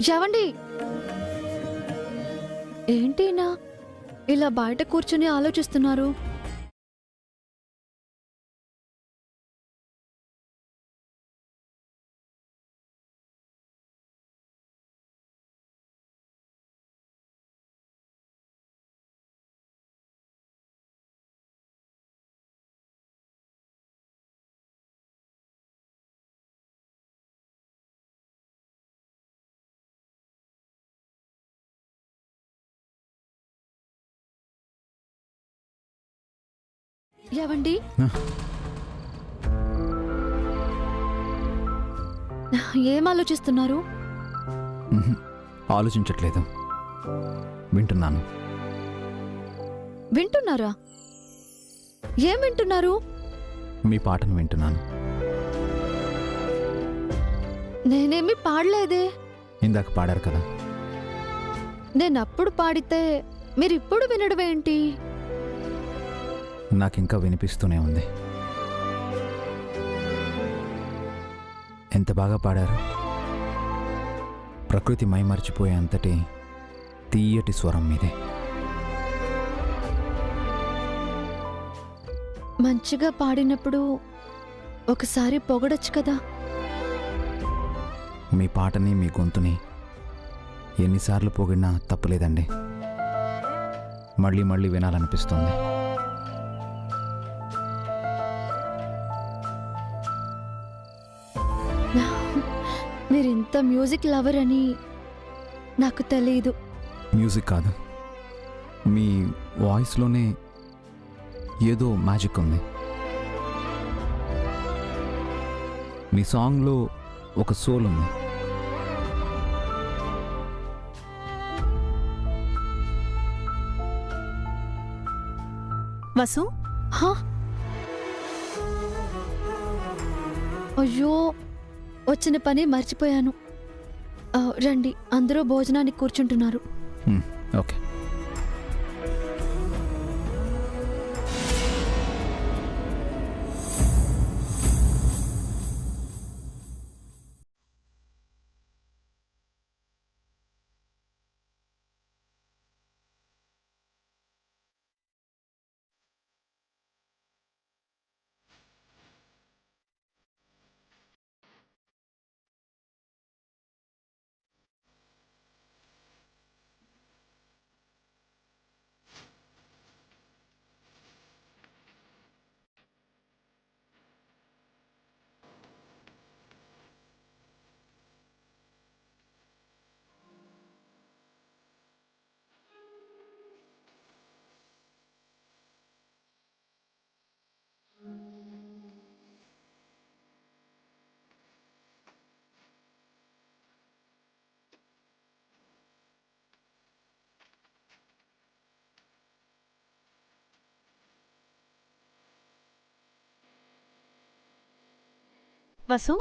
ఏవండి? ఏంటినా ఇలా బయట కూర్చుని ఆలోచిస్తున్నారు? ఏవండి? ఏం ఆలోచిస్తున్నారు? ఆలోచించట్లేదు, వింటున్నాను. వింటున్నారా? ఏం వింటున్నారు? మీ పాటను వింటున్నాను. నేనేమి పాడలేదే. ఇందాక పాడారు కదా. నేనప్పుడు పాడితే మీరిప్పుడు వినడమేంటి? నాకింకా వినిపిస్తూనే ఉంది. ఎంత బాగా పాడారు. ప్రకృతి మైమర్చిపోయే అంతటి తీయటి స్వరం మీదే. మంచిగా పాడినప్పుడు ఒకసారి పొగడొచ్చు కదా. మీ పాటని, మీ గొంతుని ఎన్నిసార్లు పొగిడినా తప్పులేదండి. మళ్ళీ మళ్ళీ వినాలనిపిస్తుంది. మీరింత మ్యూజిక్ లవర్ అని నాకు తెలీదు. మ్యూజిక్ కాదు, మీ వాయిస్లోనే ఏదో మ్యాజిక్ ఉంది. మీ సాంగ్లో ఒక సోల్ ఉంది. వసు, హా? అయ్యో, వచ్చిన పని మర్చిపోయాను. రండి, అందరూ భోజనానికి కూర్చుంటున్నారు. ఓకే. వసు,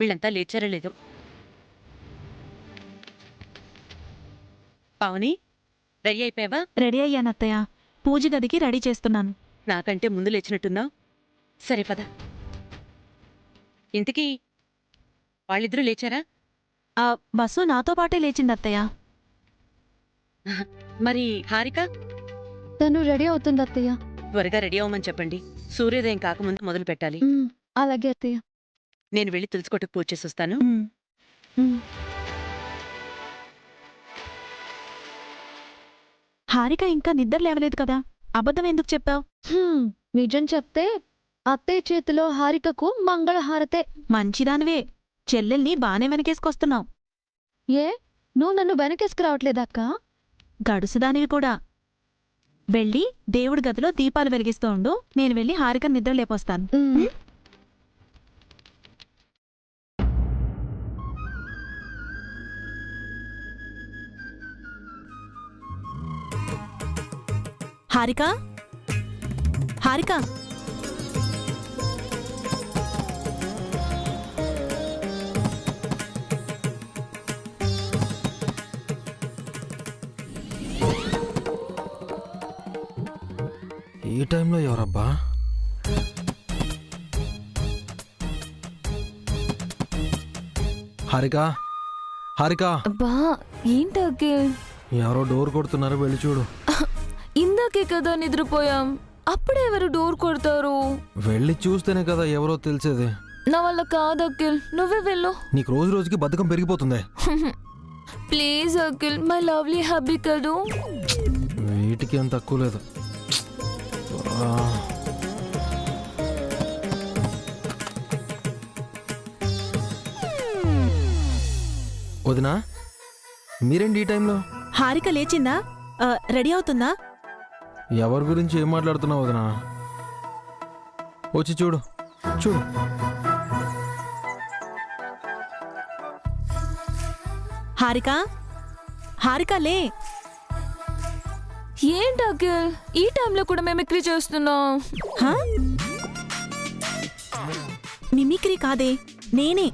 వీళ్ళంతా లేచారో లేదో. పావని, రెడీ అయిపోయావా? రెడీ అయ్యానత్తయ్య. పూజ గదికి రెడీ చేస్తున్నాను. నాకంటే ముందు లేచినట్టున్నావు. సరే పద. ఇంతకీ వాళ్ళిద్దరూ లేచారా? ఆ బస్సు నాతో పాటే లేచిందత్తయ్య. మరి హారిక? తను రెడీ అవుతుంది అత్తయ్య. త్వరగా రెడీ అవ్వమని చెప్పండి. సూర్యోదయం కాకముందు మొదలు పెట్టాలి. అలాగే అత్తయ్య. నేను వెళ్ళి తులసికోటకు పూజ చేసి వస్తాను. హారిక ఇంకా నిద్ర లేవలేదు కదా, అబద్ధం ఎందుకు చెప్పావు? నిజం చెప్తే అత్తయ్య చేతిలో హారికకు మంగళహారతే. మంచిదానివే, చెల్లెల్ని బానే వెనకేసుకొస్తున్నావు. ఏ, నువ్వు నన్ను వెనకేసుకురావట్లేదక్క? గడుసుదానివి కూడా. వెళ్ళి దేవుడి గదిలో దీపాలు వెలిగిస్తూ ఉండు, నేను వెళ్ళి హారిక నిద్ర లేపొస్తాను. హారిక, హారిక, ఈ టైంలో ఎవరబ్బా? హారిక, హారిక, అబ్బా ఏంటి అఖిల్? ఎవరో డోర్ కొడుతున్నారు, వెళ్ళి చూడు. ఇందాకే కదా నిద్రపోయాం, అప్పుడెవరు డోర్ కొడతారు? వెళ్ళి చూస్తేనే కదా ఎవరో తెలిసేది. నా వల్ల కాదు అఖిల్, నువ్వే వెళ్ళు. నీకు రోజు రోజుకి బద్ధకం పెరిగిపోతుంది. Please Akhil, my lovely hubby కదూ. వీటికి ఏం తక్కువ లేదు. వదినా, మీరేంటి ఈ టైంలో? హారిక లేచిందా? రెడీ అవుతుందా? ఎవరి గురించి ఏం మాట్లాడుతున్నావు వదినా? వచ్చి చూడు, చూడు. హారిక, హారిక లే. ఏంటి అఖిల్, ఈ టైంలో కూడా మిమిక్రీ చేస్తున్నావు? హా? మిమిక్రీ కాదే, నేనే.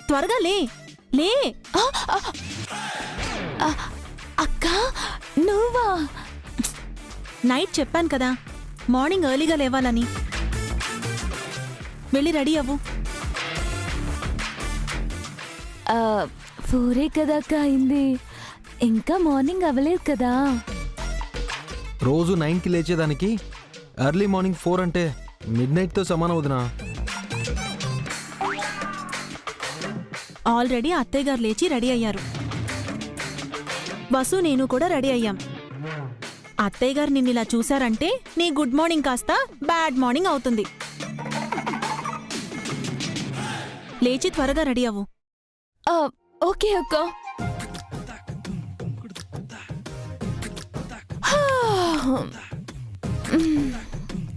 త్వరగా లే, లే. అక్క, నువ్వా? నైట్ చెప్పాను కదా, మార్నింగ్ ఎర్లీగా లేవాలని. వెళ్ళి రెడీ అవ్వు. ఫోరే కదా అక్క అయింది, ఇంకా మార్నింగ్ అవ్వలేదు కదా. రోజు 9కి లేచేదానికి ఎర్లీ మార్నింగ్ 4 అంటే మిడ్ నైట్తో సమానం వదినా. ఆల్రెడీ అత్తయ్య గారు లేచి రెడీ అయ్యారు. బస్సు నేను కూడా రెడీ అయ్యాం. అత్తయ్య గారు నిన్నిలా చూశారంటే నీ గుడ్ మార్నింగ్ కాస్త బ్యాడ్ మార్నింగ్ అవుతుంది. లేచి త్వరగా రెడీ అవ్వు. ఓకే అక్క.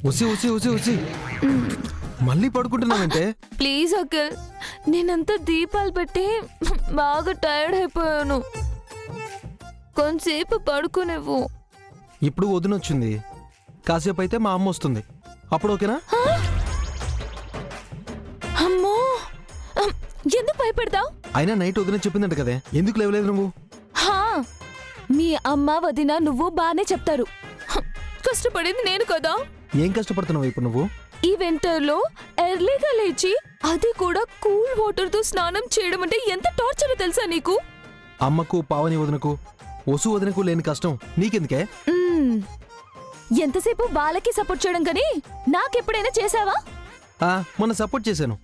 ఉసి ఉసి ఉసి ఉసి మళ్ళీ పడుకుంటున్నావంటే? ప్లీజ్ అఖిల్, నేనంతా దీపాలు పెట్టి బాగా టైర్డ్ అయిపోయాను, కొంతసేపు పడుకునేవు. ఇప్పుడు వదినొచ్చింది, కాసేపు అయితే మా అమ్మ వస్తుంది, అప్పుడు ఓకేనా? అమ్మో, ఎందుకు భయపెడతావు? అయినా నైట్ వదిన చెప్పిందంట కదే, ఎందుకు లేవలేదు నువ్వు? మీ అమ్మ వదిన నువ్వు బానే చెప్తారు, కష్టపడేది నేను కదా. ఏం కష్టపడుతున్నావు ఇప్పుడు నువ్వు? ఈ వింటర్లో ఎర్లీగా లేచి అది కూడా కూల్ వాటర్ తో స్నానం చేయడం అంటే ఎంత టార్చర్ తెలుసా నీకు? అమ్మకు, పావని వదినకు, వసు వదినకు లేని కష్టం నీకెందుకే? ఎంతసేపు వాళ్ళకి సపోర్ట్ చేయడం కానీ నాకెప్పుడైనా చేసావా? మొన్న సపోర్ట్ చేశాను.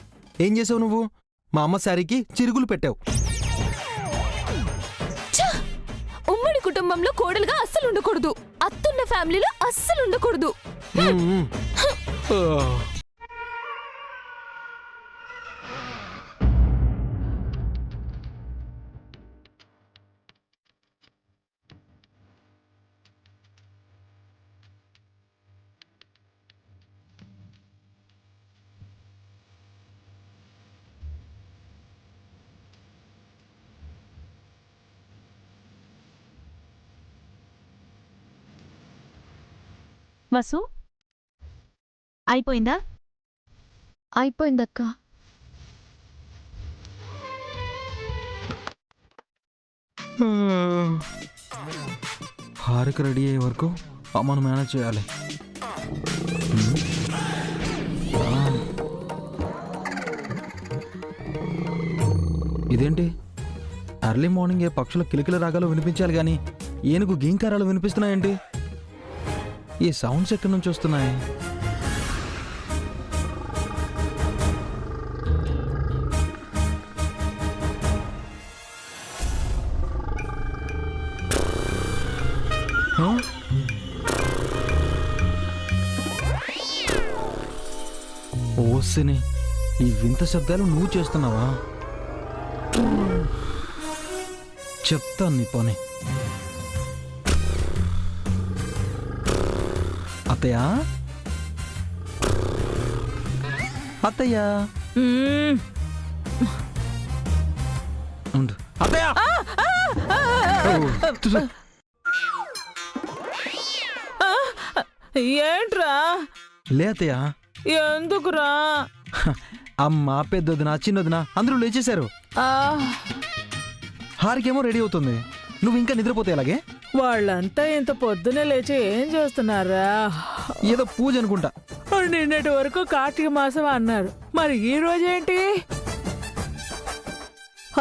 ఏం చేసావు నువ్వు? మా అమ్మ శారీకి చిరుగులు పెట్టావు. ఉమ్మడి కుటుంబంలో కోడలుగా అస్సలు ఉండకూడదు, అత్తున్న ఫ్యామిలీలో అస్సలు ఉండకూడదు. వసు, అయిపోయిందా? అయిపోయిందక్క. హారిక రెడీ అయ్యే వరకు మనం మేనేజ్ చేయాలి. ఇదేంటి ఎర్లీ మార్నింగ్ ఏ పక్షుల కిలకిల రాగాలు వినిపించాలి కానీ ఏనుగు గీంకారాలు వినిపిస్తున్నాయేంటి? ఈ సౌండ్స్ ఎక్కడి నుంచి వస్తున్నాయి? ఓసిని, ఈ వింత శబ్దాలు నువ్వు చేస్తున్నావా? చెప్తాను నీ పని. అత్తయ్య, అత్తయ్య ఉండు. అత్తయ్య ఏంట్రా? లే అత్తయ్య. ఎందుకురా? అమ్మ, పెద్దొదిన, చిన్నొదిన అందరూ లేచేశారు. హారికేమో రెడీ అవుతుంది. నువ్వు ఇంకా నిద్రపోతే ఎలాగే? వాళ్ళంతా ఇంత పొద్దునే లేచి ఏం చేస్తున్నారా? ఏదో పూజ అనుకుంటా. నిన్నటి వరకు కార్తీక మాసం అన్నారు, మరి ఈ రోజేంటి?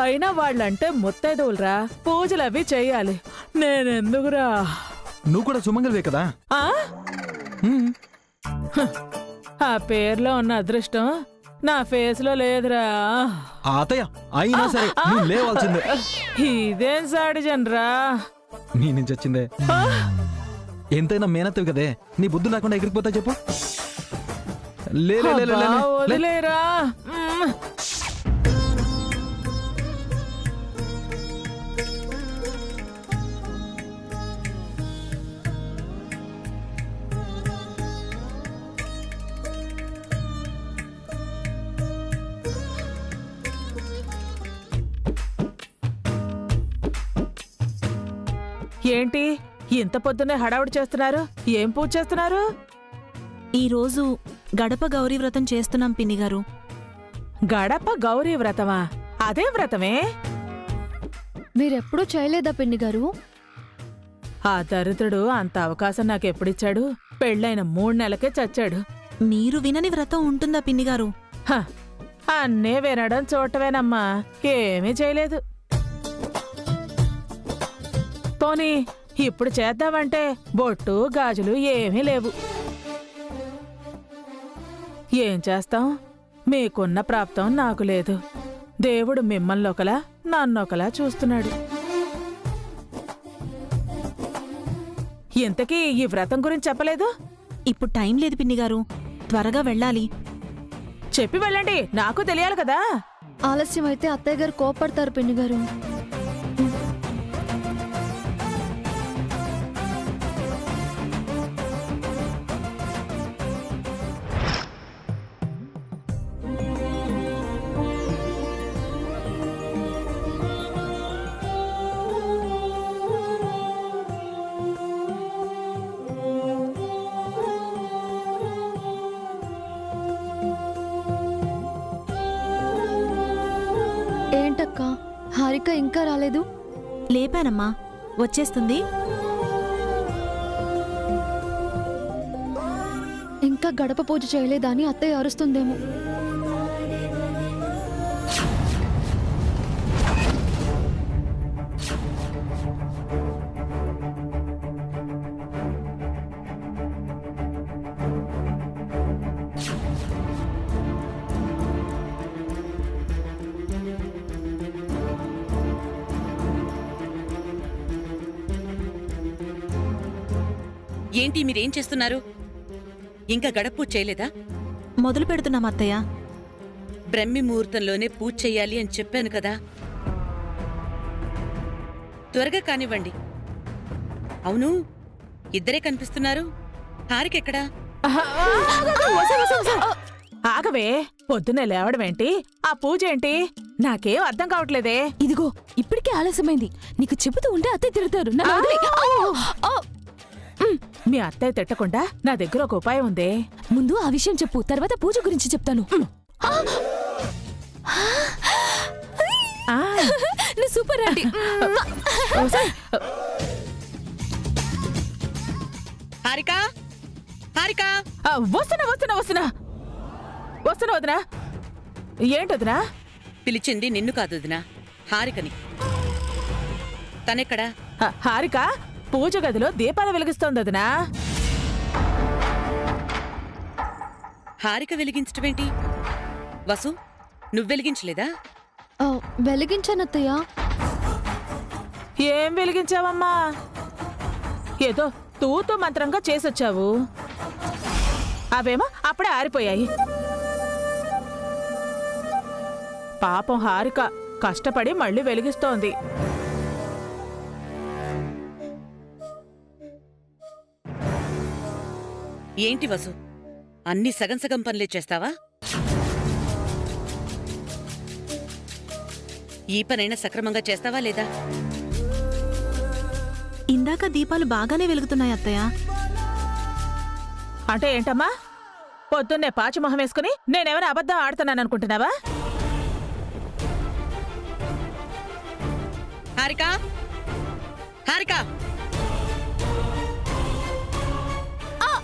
అయినా వాళ్ళంటే ముత్తైదువులరా, పూజలు అవి చెయ్యాలి. నేనెందుకురా? నువ్వు కూడా సుమంగలివే కదా. ఆ? ఆ పేర్లో ఉన్న అదృష్టం నా ఫేస్ లో లేదురా. అత్తయ్య, అయినా సరే నువ్వు లేవాల్సిందే. ఇదేం సాడిజన్రా? నీ నుంచి వచ్చిందే. ఎంతైనా మేనత్తవి కదే, నీ బుద్ధి లేకుండా ఎగిరిపోతా చెప్పు. లే లే, లే, లే, లే, లే. వదిలేరా. ఏంటి ఇంత పొద్దునే హడావుడి చేస్తున్నారు? ఏం పూజ చేస్తున్నారు? ఈరోజు గడప గౌరీ వ్రతం చేస్తున్నాం పిన్నిగారు. గడప గౌరీ వ్రతమా? అదే వ్రతమే? మీరెప్పుడూ చేయలేదా పిన్ని గారు? ఆ దరిద్రుడు అంత అవకాశం నాకెప్పుడిచ్చాడు? పెళ్ళైన 3 నెలలకే చచ్చాడు. మీరు వినని వ్రతం ఉంటుందా పిన్నిగారు? హ, అన్నీ వినడం చూడటమేనమ్మా, ఏమీ చేయలేదు. పోనీ ఇప్పుడు చేద్దామంటే బొట్టు గాజులు ఏమీ లేవు. ఏం చేస్తాం? మీకున్న ప్రాప్తం నాకు లేదు. దేవుడు మిమ్మల్ని ఒకలా నన్నొకలా చూస్తున్నాడు. ఇంతకీ ఈ వ్రతం గురించి చెప్పలేదు? ఇప్పుడు టైం లేదు పిన్నిగారు, త్వరగా వెళ్ళాలి. చెప్పి వెళ్ళండి, నాకు తెలియాలి కదా. ఆలస్యం అయితే అత్తయ్య గారు కోపడతారు పిన్ని గారు. ఏంటక్క, హారిక ఇంకా రాలేదు? లేపానమ్మా, వచ్చేస్తుంది. ఇంకా గడప పూజ చేయలేదా అని అత్తయ్య అరుస్తుందేమో. ఏంటి మీరేం చేస్తున్నారు? ఇంకా గడప చేయలేదా? మొదలు పెడుతున్నాం అత్తయ్య. బ్రహ్మి ముహూర్తంలోనే పూజ చెయ్యాలి అని చెప్పాను కదా. త్వరగా కానివ్వండి. అవును, ఇద్దరే కనిపిస్తున్నారు. హారికెక్కడా? ఆగవే, పొద్దున్నే లేవడమేంటి? ఆ పూజ ఏంటి? నాకేం అర్థం కావట్లేదే. ఇదిగో ఇప్పటికే ఆలస్యమైంది. నీకు చెబుతూ ఉంటే అత్తయ్య తిడతారు. మీ అత్తయ్య తిట్టకుండా నా దగ్గర ఒక ఉపాయం ఉందే. ముందు ఆ విషయం చెప్పు, తర్వాత పూజ గురించి చెప్తాను. ఆ నువ్వు సూపర్ ఆంటీ. హారిక హారిక వస్తున్నా వస్తున్నా వస్తున్నా వస్తున్నా వదినా. ఏంటి వదినా? పిలిచింది నిన్ను కాదు వదినా, హారికని. తనెక్కడా? హారిక పూజ గదిలో దీపాలు వెలిగిస్తోంది వదినా. హారిక వెలిగించటమేంటి? వసు, నువ్వు వెలిగించలేదా? ఆ, వెలిగించానత్తయ్య. ఏం వెలిగించావమ్మా? ఏదో తూతూ మంత్రంగా చేసొచ్చావు. అవేమో అప్పుడే ఆరిపోయాయి. పాపం హారిక కష్టపడి మళ్ళీ వెలిగిస్తోంది. ఏంటి వసు, అన్ని సగం సగం పనులే చేస్తావా? ఈ పనైనా సక్రమంగా చేస్తావా లేదా? ఇందాక దీపాలు బాగానే వెలుగుతున్నాయి అత్తయ్య. అంటే ఏంటమ్మా? పొద్దున్నే పాచిమొహం వేసుకుని నేనేమైనా అబద్ధం ఆడుతున్నాను అనుకుంటున్నావా? హారిక హారిక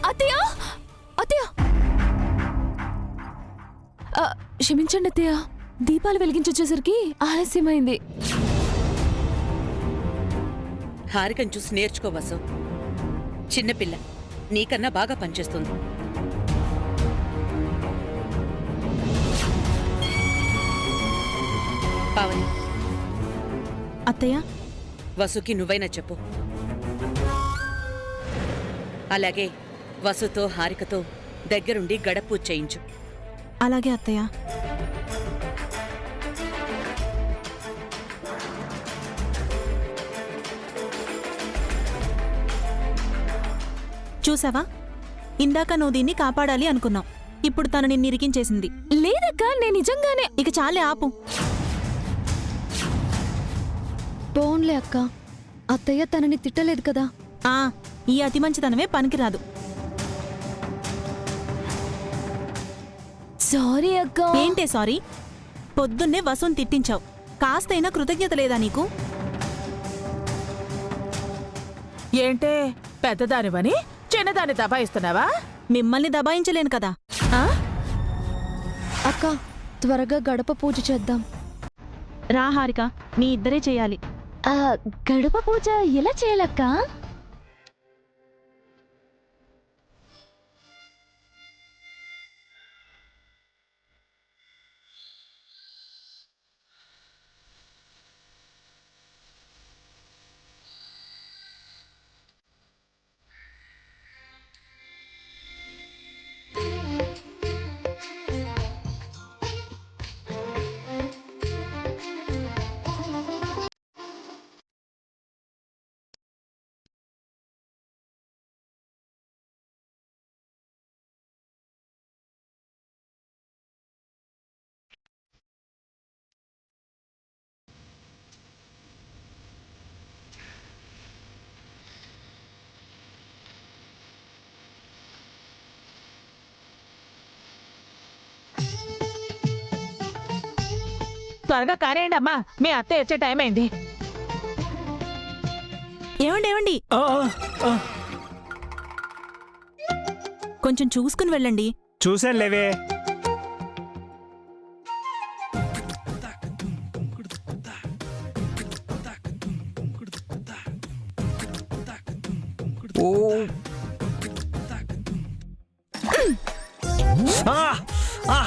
అత్తయ్య అత్తయ్య, క్షమించండి అత్తయ్య, దీపాలు వెలిగించొచ్చేసరికి ఆలస్యమైంది. హారికను చూసి నేర్చుకో వసు. చిన్నపిల్ల నీకన్నా బాగా పనిచేస్తుంది. పావని, అత్తయ్య, వసుకి నువ్వైనా చెప్పు. అలాగే వసుతో హారికతో దగ్గరుండి గడపూజ చేయించు. అలాగే అత్తయ్య. చూసావా, ఇందాక నువ్వు దీన్ని కాపాడాలి అనుకున్నావు. ఇప్పుడు తను నిన్ను ఇరికించేసింది. లేదక్క, నేను నిజంగానే. ఇక చాలే ఆపు. పోన్లే అక్క, అత్తయ్య తనని తిట్టలేదు కదా. ఆ, ఈ అతి మంచితనమే పనికిరాదు. సారీ అక్క. ఏంటే సారీ? పొద్దున్నే వసుని తిట్టించావు. కాస్తైనా కృతజ్ఞత లేదా నీకు? ఏంటే పెద్దదానివని చిన్నదాన్ని దబాయిస్తున్నావా? మిమ్మల్ని దబాయించలేను కదా. ఆ? అక్క, త్వరగా గడప పూజ చేద్దాం. రా హారిక, మీ ఇద్దరే చేయాలి. గడప పూజ ఎలా చేయాలక్క? త్వరగా కానివ్వండి అమ్మా, మీ అత్తయ్య వచ్చే టైం అయింది. ఏమండి ఏమండి, కొంచెం చూసుకుని వెళ్ళండి. చూసాను లేవే. ఓ ఆ! ఆ!